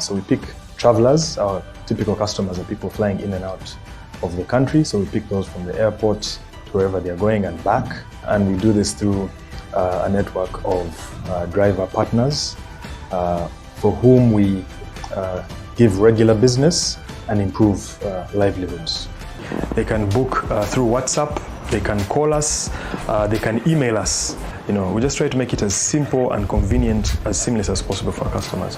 So we pick travelers. Our typical customers are people flying in and out of the country. So we pick those from the airport to wherever they're going and back. And we do this through a network of driver partners for whom we give regular business and improve livelihoods. They can book through WhatsApp, they can call us, they can email us. We just try to make it as simple and convenient, as seamless as possible for our customers.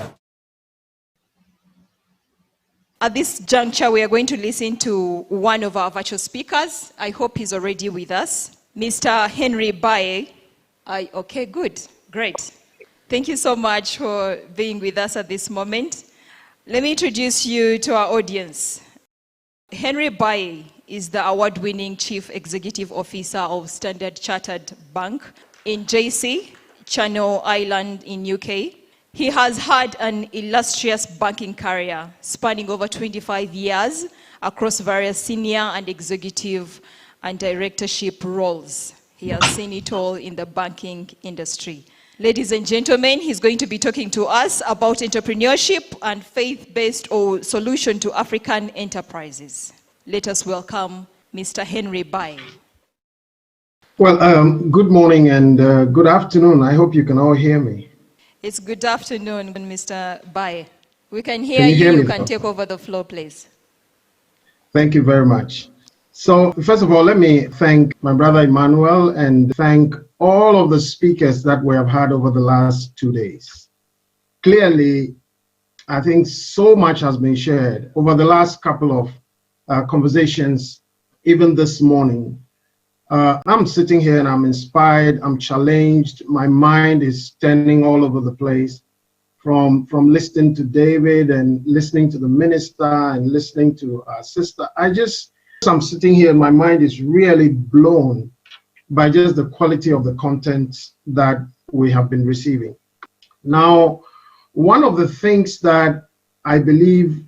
At this juncture, we are going to listen to one of our virtual speakers. I hope he's already with us, Mr. Henry Baye. Okay, good, great. Thank you so much for being with us at this moment. Let me introduce you to our audience. Henry Baye is the award-winning Chief Executive Officer of Standard-Chartered Bank in JC, Channel Island in UK. He has had an illustrious banking career spanning over 25 years across various senior and executive and directorship roles. He has seen it all in the banking industry. Ladies and gentlemen, he's going to be talking to us about entrepreneurship and faith-based solution to African enterprises. Let us welcome Mr. Henry Baye. Well, good morning and good afternoon. I hope you can all hear me. It's good afternoon, Mr. Baye. We can hear you. You can take over the floor, please. Thank you very much. So, first of all, let me thank my brother Emmanuel and thank all of the speakers that we have had over the last 2 days. Clearly, I think so much has been shared over the last couple of conversations, even this morning. I'm sitting here and I'm inspired, I'm challenged, my mind is turning all over the place from listening to David and listening to the minister and listening to our sister. I'm sitting here and my mind is really blown by just the quality of the content that we have been receiving. Now, one of the things that I believe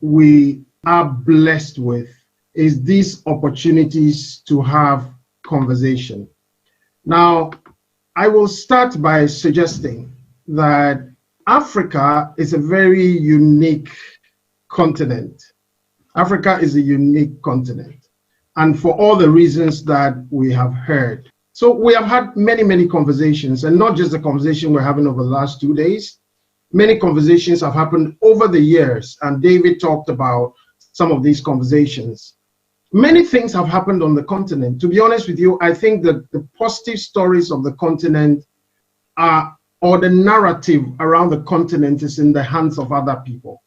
we are blessed with is these opportunities to have conversation. Now, I will start by suggesting that Africa is a very unique continent. Africa is a unique continent, and for all the reasons that we have heard. So we have had many, many conversations, and not just the conversation we're having over the last 2 days. Many conversations have happened over the years, and David talked about some of these conversations. Many things have happened on the continent. To be honest with you, I think that the positive stories of the continent or the narrative around the continent is in the hands of other people.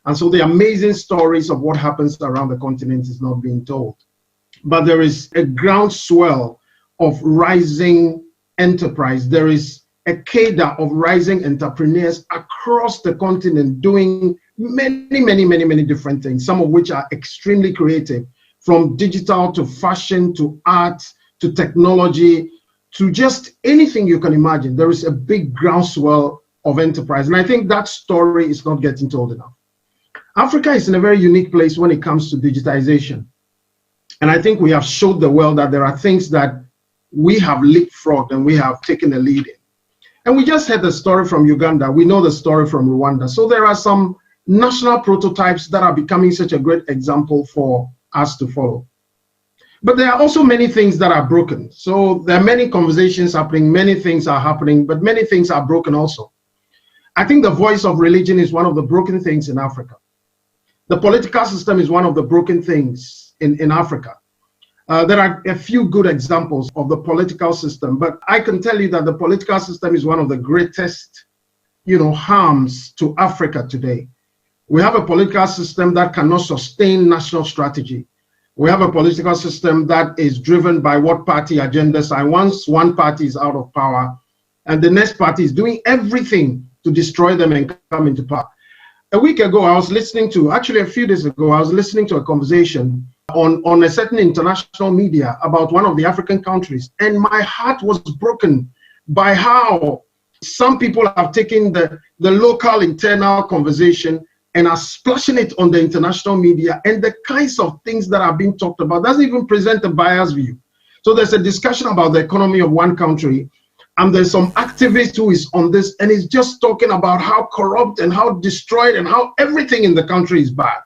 And so the amazing stories of what happens around the continent is not being told. But there is a groundswell of rising enterprise. There is a cadre of rising entrepreneurs across the continent doing many different things, some of which are extremely creative, from digital to fashion to art to technology to just anything you can imagine. There is a big groundswell of enterprise. And I think that story is not getting told enough. Africa is in a very unique place when it comes to digitization. And I think we have showed the world that there are things that we have leapfrogged and we have taken a lead in. And we just heard the story from Uganda. We know the story from Rwanda. So there are some national prototypes that are becoming such a great example for us to follow. But there are also many things that are broken. So there are many conversations happening, many things are happening, but many things are broken also. I think the voice of religion is one of the broken things in Africa. The political system is one of the broken things in Africa. There are a few good examples of the political system, but I can tell you that the political system is one of the greatest, harms to Africa today. We have a political system that cannot sustain national strategy. We have a political system that is driven by what party agendas are. Once one party is out of power and the next party is doing everything to destroy them and come into power. A week ago, a few days ago, I was listening to a conversation on a certain international media about one of the African countries, and my heart was broken by how some people have taken the local internal conversation and are splashing it on the international media, and the kinds of things that are being talked about doesn't even present a biased view. So there's a discussion about the economy of one country, And there's some activist who is on this and is just talking about how corrupt and how destroyed and how everything in the country is bad.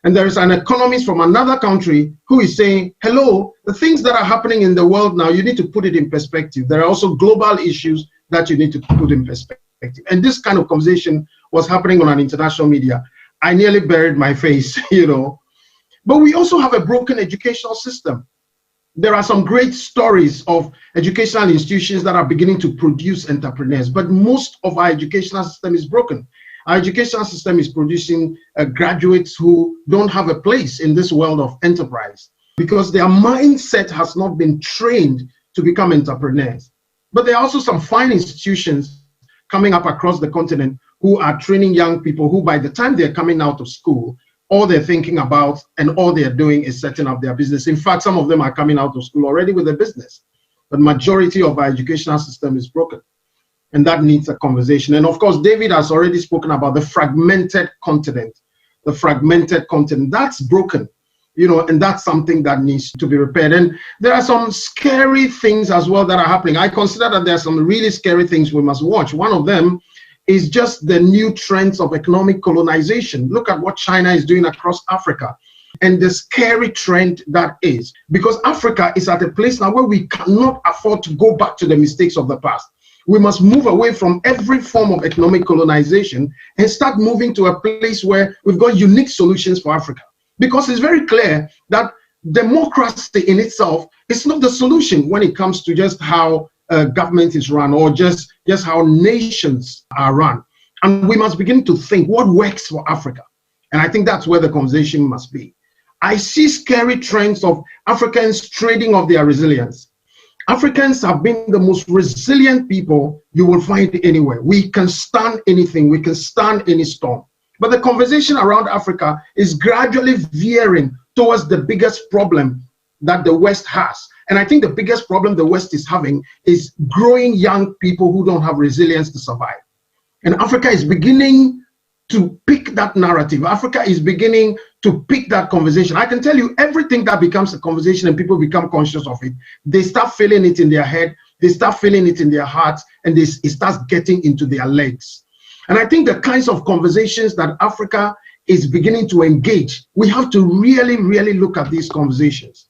And there is an economist from another country who is saying, hello, the things that are happening in the world now, you need to put it in perspective. There are also global issues that you need to put in perspective. And this kind of conversation was happening on an international media. I nearly buried my face, you know. But we also have a broken educational system. There are some great stories of educational institutions that are beginning to produce entrepreneurs, but most of our educational system is broken. Our educational system is producing graduates who don't have a place in this world of enterprise because their mindset has not been trained to become entrepreneurs. But there are also some fine institutions coming up across the continent who are training young people who, by the time they're coming out of school, all they're thinking about and all they're doing is setting up their business. In fact, some of them are coming out of school already with a business. But majority of our educational system is broken. And that needs a conversation. And of course, David has already spoken about the fragmented continent. The fragmented continent, that's broken, you know, and that's something that needs to be repaired. And there are some scary things as well that are happening. I consider that there are some really scary things we must watch. One of them is just the new trends of economic colonization. Look at what China is doing across Africa and the scary trend that is. Because Africa is at a place now where we cannot afford to go back to the mistakes of the past. We must move away from every form of economic colonization and start moving to a place where we've got unique solutions for Africa. Because it's very clear that democracy in itself is not the solution when it comes to just how government is run or just how nations are run. And we must begin to think what works for Africa. And I think that's where the conversation must be. I see scary trends of Africans trading off their resilience. Africans have been the most resilient people you will find anywhere. We can stand anything. We can stand any storm. But the conversation around Africa is gradually veering towards the biggest problem that the West has. And I think the biggest problem the West is having is growing young people who don't have resilience to survive. And Africa is beginning to pick that narrative. Africa is beginning to pick that conversation. I can tell you, everything that becomes a conversation and people become conscious of it, they start feeling it in their head, they start feeling it in their hearts, and it starts getting into their legs. And I think the kinds of conversations that Africa is beginning to engage, we have to really, really look at these conversations.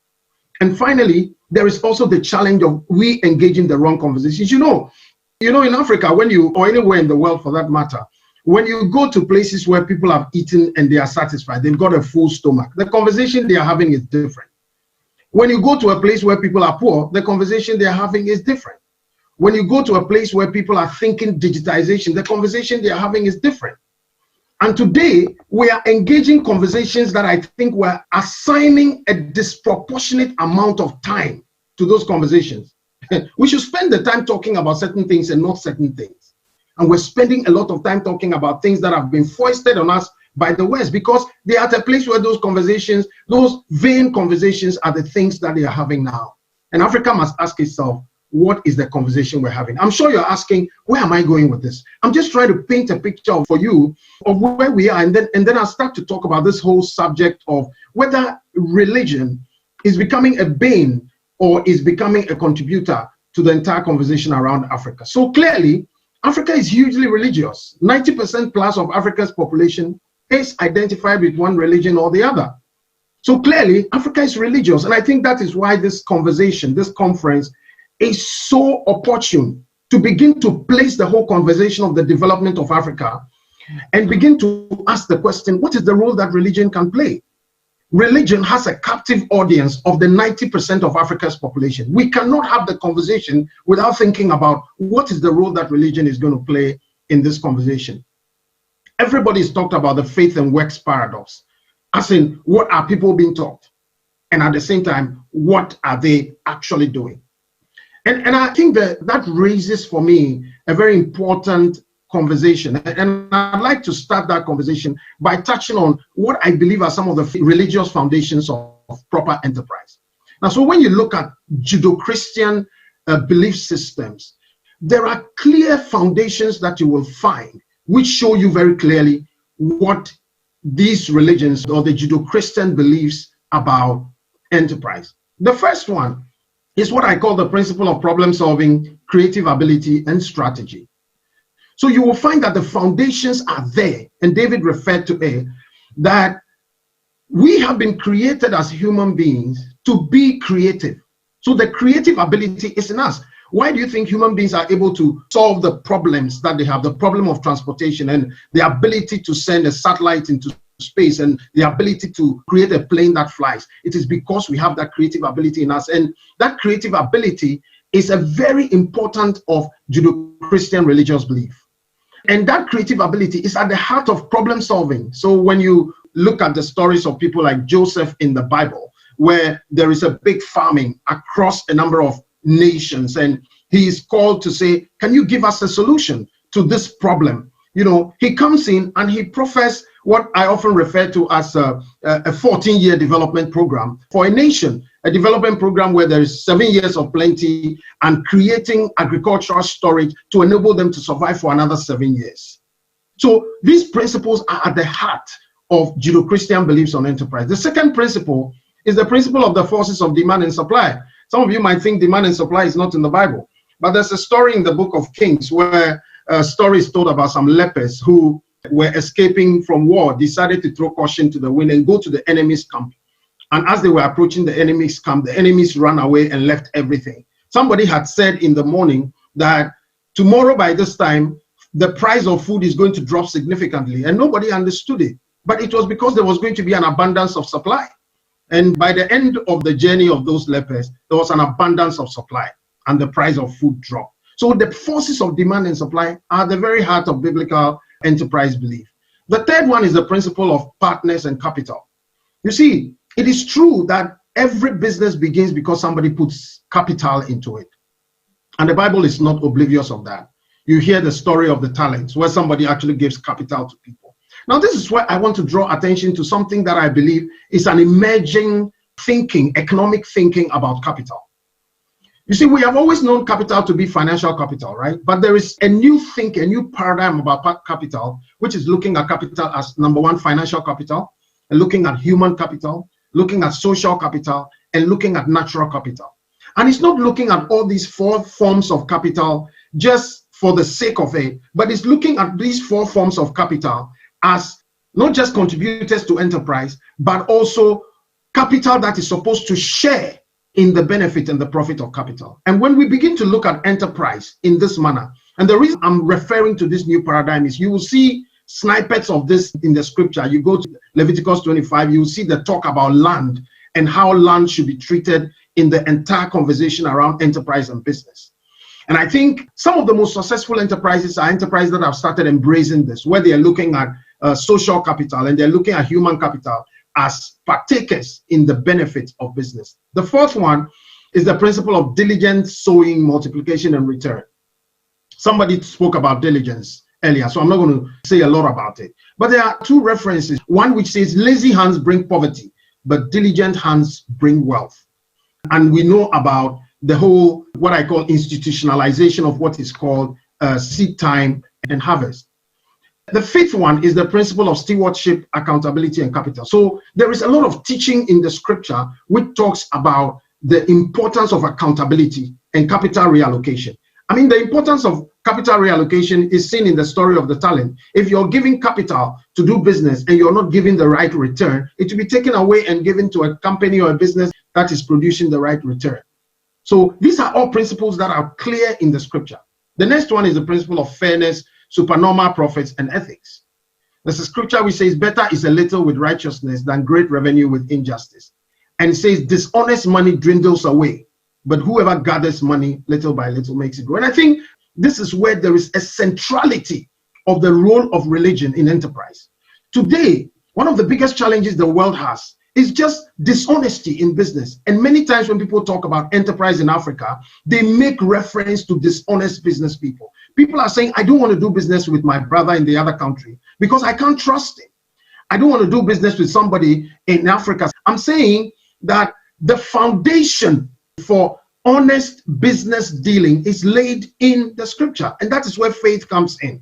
And finally, there is also the challenge of we engaging the wrong conversations. You know, in Africa, or anywhere in the world for that matter, when you go to places where people have eaten and they are satisfied, they've got a full stomach, the conversation they are having is different. When you go to a place where people are poor, the conversation they are having is different. When you go to a place where people are thinking digitization, the conversation they are having is different. And today, we are engaging conversations that I think we're assigning a disproportionate amount of time to those conversations. We should spend the time talking about certain things and not certain things. And we're spending a lot of time talking about things that have been foisted on us by the West because they are at a place where those conversations, those vain conversations are the things that they are having now. And Africa must ask itself, what is the conversation we're having? I'm sure you're asking, where am I going with this? I'm just trying to paint a picture for you of where we are. And then I'll start to talk about this whole subject of whether religion is becoming a bane or is becoming a contributor to the entire conversation around Africa. So clearly, Africa is hugely religious. 90% plus of Africa's population is identified with one religion or the other. So clearly, Africa is religious. And I think that is why this conversation, this conference, is so opportune to begin to place the whole conversation of the development of Africa and begin to ask the question, what is the role that religion can play? Religion has a captive audience of the 90% of Africa's population. We cannot have the conversation without thinking about what is the role that religion is going to play in this conversation. Everybody's talked about the faith and works paradox, as in what are people being taught? And at the same time, what are they actually doing? And I think that raises for me a very important conversation. And I'd like to start that conversation by touching on what I believe are some of the religious foundations of proper enterprise. Now, so when you look at Judeo-Christian belief systems, there are clear foundations that you will find which show you very clearly what these religions or the Judeo-Christian beliefs about enterprise. The first one is what I call the principle of problem solving, creative ability, and strategy. So you will find that the foundations are there, and David referred to it, that we have been created as human beings to be creative. So the creative ability is in us. Why do you think human beings are able to solve the problems that they have, the problem of transportation and the ability to send a satellite into space and the ability to create a plane that flies? It is because we have that creative ability in us, and that creative ability is a very important of Judeo-Christian religious belief. And that creative ability is at the heart of problem solving. So when you look at the stories of people like Joseph in the Bible, where there is a big famine across a number of nations, and he is called to say, can you give us a solution to this problem? You know, he comes in and he professes what I often refer to as a 14-year development program for a nation, a development program where there is 7 years of plenty and creating agricultural storage to enable them to survive for another 7 years. So these principles are at the heart of Judeo-Christian beliefs on enterprise. The second principle is the principle of the forces of demand and supply. Some of you might think demand and supply is not in the Bible, but there's a story in the book of Kings where a story is told about some lepers who were escaping from war, decided to throw caution to the wind and go to the enemy's camp. And as they were approaching the enemy's camp, the enemies ran away and left everything. Somebody had said in the morning that tomorrow by this time, the price of food is going to drop significantly, and nobody understood it. But it was because there was going to be an abundance of supply. And by the end of the journey of those lepers, there was an abundance of supply and the price of food dropped. So the forces of demand and supply are the very heart of biblical enterprise belief. The third one is the principle of partners and capital. You see, it is true that every business begins because somebody puts capital into it. And the Bible is not oblivious of that. You hear the story of the talents where somebody actually gives capital to people. Now, this is where I want to draw attention to something that I believe is an emerging thinking, economic thinking about capital. You see, we have always known capital to be financial capital, right? But there is a new thinking, a new paradigm about capital, which is looking at capital as number one, financial capital, and looking at human capital, looking at social capital, and looking at natural capital. And it's not looking at all these four forms of capital just for the sake of it, but it's looking at these four forms of capital as not just contributors to enterprise, but also capital that is supposed to share in the benefit and the profit of capital. And when we begin to look at enterprise in this manner, and the reason I'm referring to this new paradigm is you will see snippets of this in the scripture. You go to Leviticus 25, you will see the talk about land and how land should be treated in the entire conversation around enterprise and business. And I think some of the most successful enterprises are enterprises that have started embracing this, where they are looking at social capital and they're looking at human capital as partakers in the benefits of business. The fourth one is the principle of diligent sowing, multiplication, and return. Somebody spoke about diligence earlier, so I'm not going to say a lot about it. But there are two references. One which says lazy hands bring poverty, but diligent hands bring wealth. And we know about the whole, what I call institutionalization of what is called seed time and harvest. The fifth one is the principle of stewardship, accountability, and capital. So there is a lot of teaching in the scripture which talks about the importance of accountability and capital reallocation. I mean, the importance of capital reallocation is seen in the story of the talent. If you're giving capital to do business and you're not giving the right return, it will be taken away and given to a company or a business that is producing the right return. So these are all principles that are clear in the scripture. The next one is the principle of fairness, supernormal profits, and ethics. There's a scripture which says, better is a little with righteousness than great revenue with injustice. And it says, dishonest money dwindles away, but whoever gathers money little by little makes it grow. And I think this is where there is a centrality of the role of religion in enterprise. Today, one of the biggest challenges the world has is just dishonesty in business. And many times when people talk about enterprise in Africa, they make reference to dishonest business people. People are saying, I don't want to do business with my brother in the other country because I can't trust him. I don't want to do business with somebody in Africa. I'm saying that the foundation for honest business dealing is laid in the scripture. And that is where faith comes in.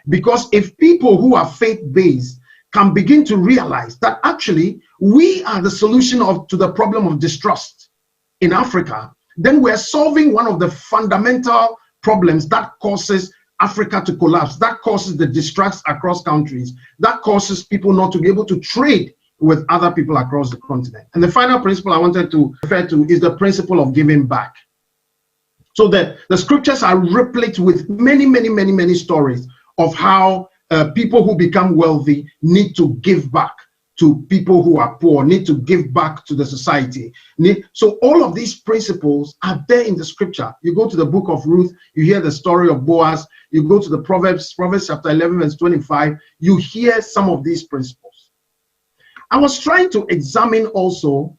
Because if people who are faith-based can begin to realize that actually we are the solution to the problem of distrust in Africa, then we're solving one of the fundamental problems that causes Africa to collapse, that causes the distracts across countries, that causes people not to be able to trade with other people across the continent. And the final principle I wanted to refer to is the principle of giving back. So the scriptures are replete with many stories of how people who become wealthy need to give back to people who are poor, need to give back to the society. So all of these principles are there in the scripture. You go to the book of Ruth, you hear the story of Boaz. You go to the Proverbs chapter 11, verse 25, you hear some of these principles. I was trying to examine also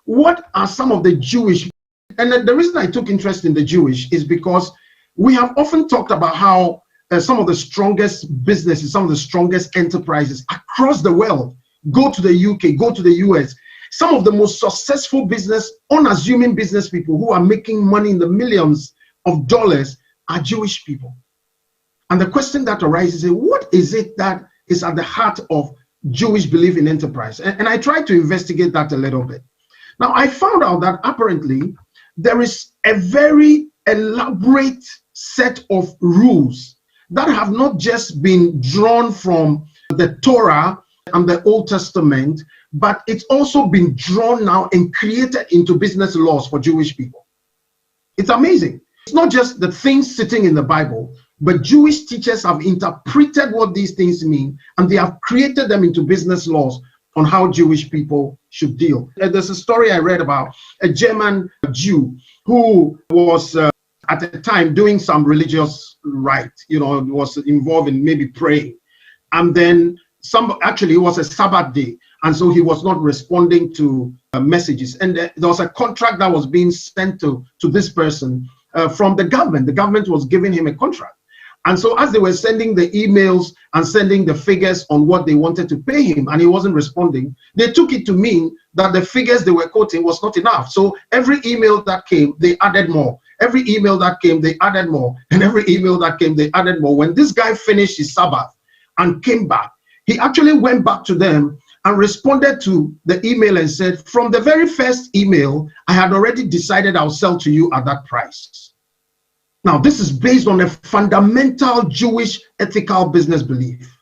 what are some of the Jewish, and the reason I took interest in the Jewish is because we have often talked about how some of the strongest businesses, some of the strongest enterprises across the world, go to the UK, go to the US. Some of the most successful unassuming business people who are making money in the millions of dollars are Jewish people. And the question that arises is, what is it that is at the heart of Jewish belief in enterprise? And I tried to investigate that a little bit. Now, I found out that apparently there is a very elaborate set of rules that have not just been drawn from the Torah and the Old Testament, but it's also been drawn now and created into business laws for Jewish people. It's amazing. It's not just the things sitting in the Bible, but Jewish teachers have interpreted what these things mean, and they have created them into business laws on how Jewish people should deal. There's a story I read about a German Jew who was at the time doing some religious rite, was involved in maybe praying. And then actually it was a Sabbath day, and so he was not responding to messages. And there was a contract that was being sent to this person from the government. The government was giving him a contract. And so as they were sending the emails and sending the figures on what they wanted to pay him, and he wasn't responding, they took it to mean that the figures they were quoting was not enough. So every email that came, they added more. Every email that came, they added more. And every email that came, they added more. When this guy finished his Sabbath and came back, he actually went back to them and responded to the email and said, from the very first email, I had already decided I'll sell to you at that price. Now, this is based on a fundamental Jewish ethical business belief.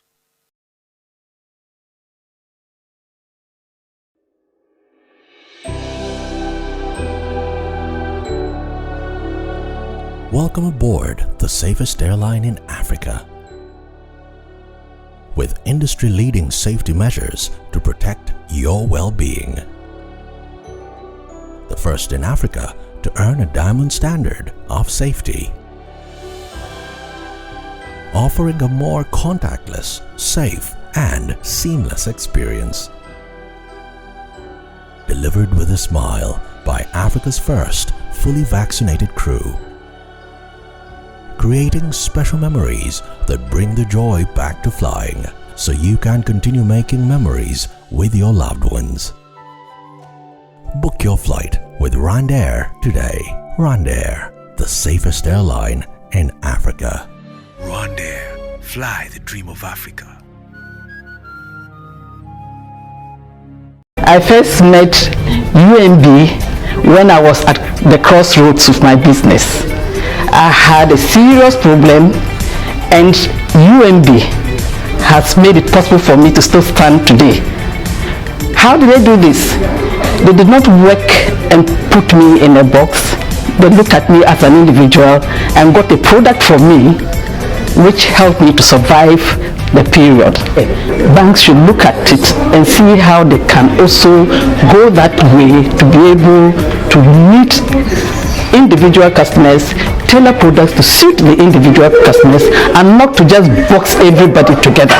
Welcome aboard the safest airline in Africa. With industry-leading safety measures to protect your well-being. The first in Africa to earn a diamond standard of safety. Offering a more contactless, safe, and seamless experience. Delivered with a smile by Africa's first fully vaccinated crew. Creating special memories that bring the joy back to flying, so you can continue making memories with your loved ones. Book your flight with Rwandair today. Rwandair, the safest airline in Africa. Rwandair, fly the dream of Africa. I first met UMB when I was at the crossroads of my business. I had a serious problem, and UMB has made it possible for me to still stand today. How did they do this? They did not work and put me in a box. They looked at me as an individual and got a product from me which helped me to survive the period. Banks should look at it and see how they can also go that way to be able to meet individual customers, tailor products to suit the individual customers, and not to just box everybody together.